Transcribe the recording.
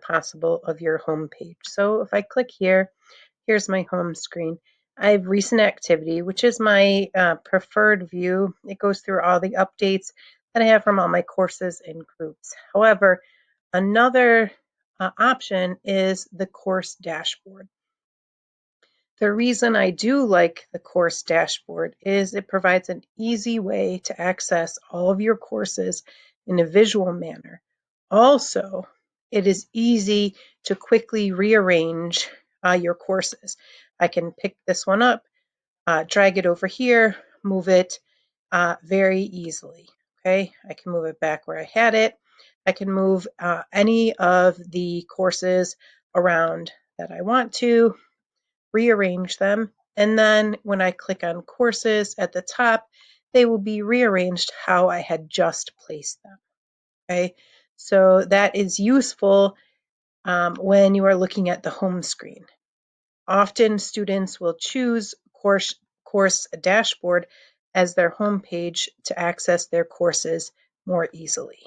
possible of your home page. So if I click here, here's my home screen. I have recent activity, which is my preferred view. It goes through all the updates that I have from all my courses and groups. However, another option is the course dashboard. The reason I do like the course dashboard is it provides an easy way to access all of your courses in a visual manner. Also, it is easy to quickly rearrange your courses. I can pick this one up, drag it over here, move it very easily. Okay, I can move it back where I had it. I can move any of the courses around that I want to, rearrange them, and then when I click on courses at the top, they will be rearranged how I had just placed them. Okay, so that is useful when you are looking at the home screen. Often students will choose course dashboard as their home page to access their courses more easily.